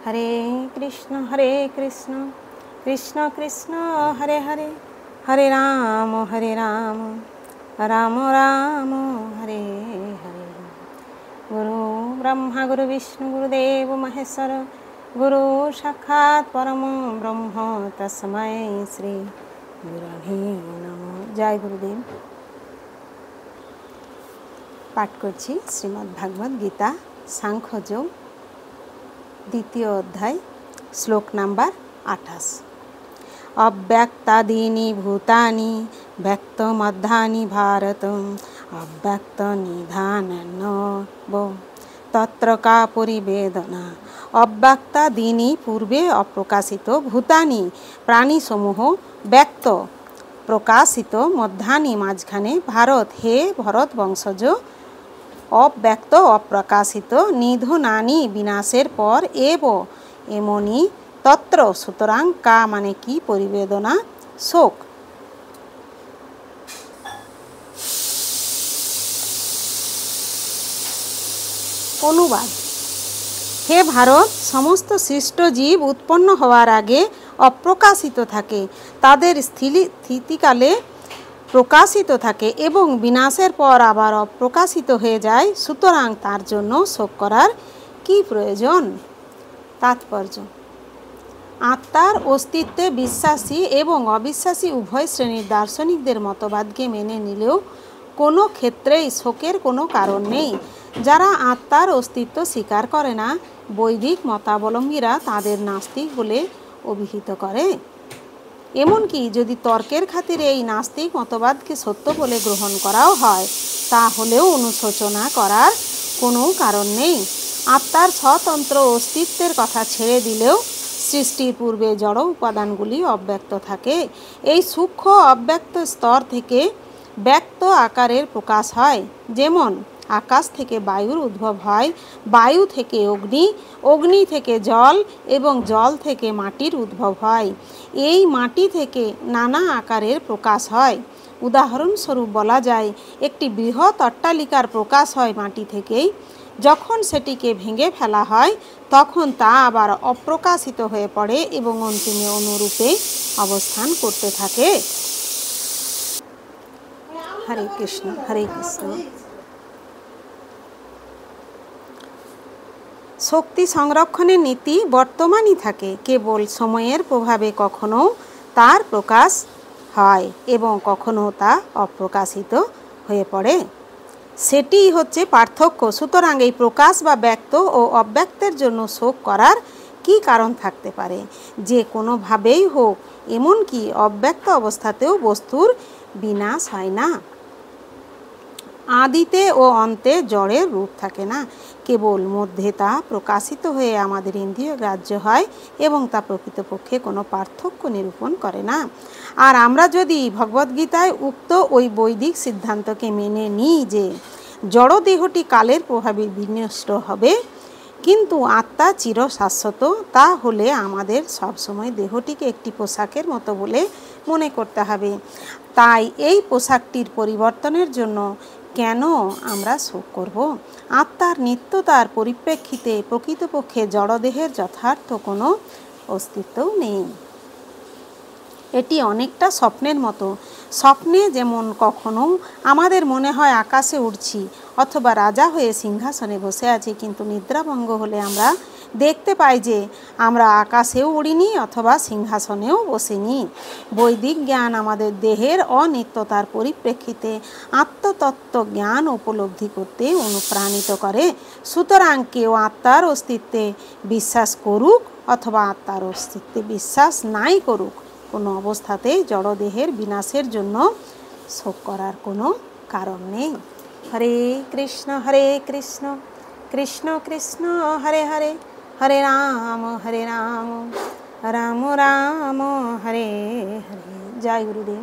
हरे कृष्ण कृष्ण कृष्ण हरे हरे हरे राम राम राम हरे हरे। गुरु ब्रह्मा गुरु विष्णु गुरुदेव महेश्वर गुरु साक्षात् परम ब्रह्म तस्मै श्री गुरवे नमः। जय गुरुदेव। पाठ करछि श्रीमद् भागवत गीता सांख्य योग द्वितीय अध्याय श्लोक नंबर 28। अव्यक्तादीनि भूतानि व्यक्तमध्यानि भारत अव्यक्त निधानन्नो तत्र का परिवेदना। अव्यक्तादीनि पूर्वे अप्रकाशित भूतानि प्राणी समूह व्यक्त प्रकाशित मध्यानि माझखाने भारत हे भरत वंशज अव्यक्त अप्रकाशित निधनानि विनाशेर पर एव एमनी तत्र सुतरां का माने की परिवेदना शोक। अनुवाद। हे भारत समस्त सृष्ट जीव उत्पन्न हওয়ার आगे अप्रकाशित थाके तादेर स्थितिकाले प्रकाशित थाके एवं विनाशेर पर आबार अप्रकाशित हয়ে যায় সুতরাং তার জন্য শোক করার কি প্রয়োজন। তাৎপর্য। আত্মার অস্তিত্বে বিশ্বাসী এবং অবিশ্বাসী উভয় শ্রেণীর দার্শনিকদের মতবাদকে মেনে নিলেও কোনো ক্ষেত্রেই শোকের কোনো কারণ নেই। যারা আত্মার অস্তিত্ব স্বীকার করে না বৈদিক মতাবলম্বীরা তাদের নাস্তিক বলে অভিহিত করে। এমনকি যদি তর্কের খাতিরে এই নাস্তিক মতবাদকে সত্য বলে গ্রহণ করাও হয় তাহলেও অনুশোচনা করার কোনো কারণ নেই। আত্মার স্বতন্ত্র অস্তিত্বের কথা ছেড়ে দিলেও সৃষ্টির পূর্বে জড় উপাদানগুলি অব্যক্ত থাকে। এই সূক্ষ্ম অব্যক্ত স্তর থেকে ব্যক্ত আকারের প্রকাশ হয়। যেমন আকাশ থেকে বায়ুর উদ্ভব হয়, বায়ু থেকে অগ্নি, অগ্নি থেকে জল এবং জল থেকে মাটির উদ্ভব হয়। এই মাটি থেকে নানা আকারের প্রকাশ হয়। উদাহরণস্বরূপ বলা যায় একটি বৃহৎ অট্টালিকার প্রকাশ হয় মাটি থেকেই। যখন সেটিকে ভেঙে ফেলা হয় তখন তা আবার অপ্রকাশিত হয়ে পড়ে এবং অন্তিমে অনুরূপে অবস্থান করতে থাকে। হরে কৃষ্ণ হরে কৃষ্ণ। শক্তি সংরক্ষণের নীতি বর্তমানই থাকে, কেবল সময়ের প্রভাবে কখনো তার প্রকাশ হয় এবং কখনো তা অপ্রকাশিত হয়ে পড়ে। সেটিই হচ্ছে পার্থক্য। সুতরাং এই প্রকাশ বা ব্যক্ত ও অব্যক্তের জন্য শোক করার কি কারণ থাকতে পারে। যে কোনোভাবেই হোক, এমনকি অব্যক্ত অবস্থাতেও বস্তুর বিনাশ হয় না। আদিতে ও অন্তে জড়ের রূপ থাকে না, কেবল মধ্যে তা প্রকাশিত হয়ে আমাদের ইন্দ্রিয় গ্রাহ্য হয় এবং তা প্রকৃতপক্ষে কোনো পার্থক্য নিরূপণ করে না। আর আমরা যদি ভগবদ্গীতায় উক্ত ওই বৈদিক সিদ্ধান্তকে মেনে নিই যে জড় দেহটি কালের প্রভাবে বিনষ্ট হবে কিন্তু আত্মা চিরশাশ্বত, তাহলে আমাদের সবসময় দেহটিকে একটি পোশাকের মতো বলে মনে করতে হবে। তাই এই পোশাকটির পরিবর্তনের জন্য কেন আমরা শোক করব। আত্মার নিত্যতার পরিপ্রেক্ষিতে প্রকৃতপক্ষে জড়দেহের যথার্থ কোনো অস্তিত্বও নেই। এটি অনেকটা স্বপ্নের মতো। স্বপ্নে যেমন কখনো আমাদের মনে হয় আকাশে উড়ছি অথবা রাজা হয়ে সিংহাসনে বসে আছি, কিন্তু নিদ্রাভঙ্গ হলে আমরা দেখতে পাই যে আমরা আকাশেও উড়িনি অথবা সিংহাসনেও বসিনি। বৈদিক জ্ঞান আমাদের দেহের অনিত্যতার পরিপ্রেক্ষিতে আত্মতত্ত্ব জ্ঞান উপলব্ধি করতে অনুপ্রাণিত করে। সুতরাং কেউ আত্মার অস্তিত্বে বিশ্বাস করুক অথবা আত্মার অস্তিত্বে বিশ্বাস নাই করুক, কোনো অবস্থাতেই জড়দেহের বিনাশের জন্য শোক করার কোনো কারণ নেই। হরে কৃষ্ণ কৃষ্ণ কৃষ্ণ হরে হরে হরে রাম রাম রাম হরে হরে। জয় গুরুদেব।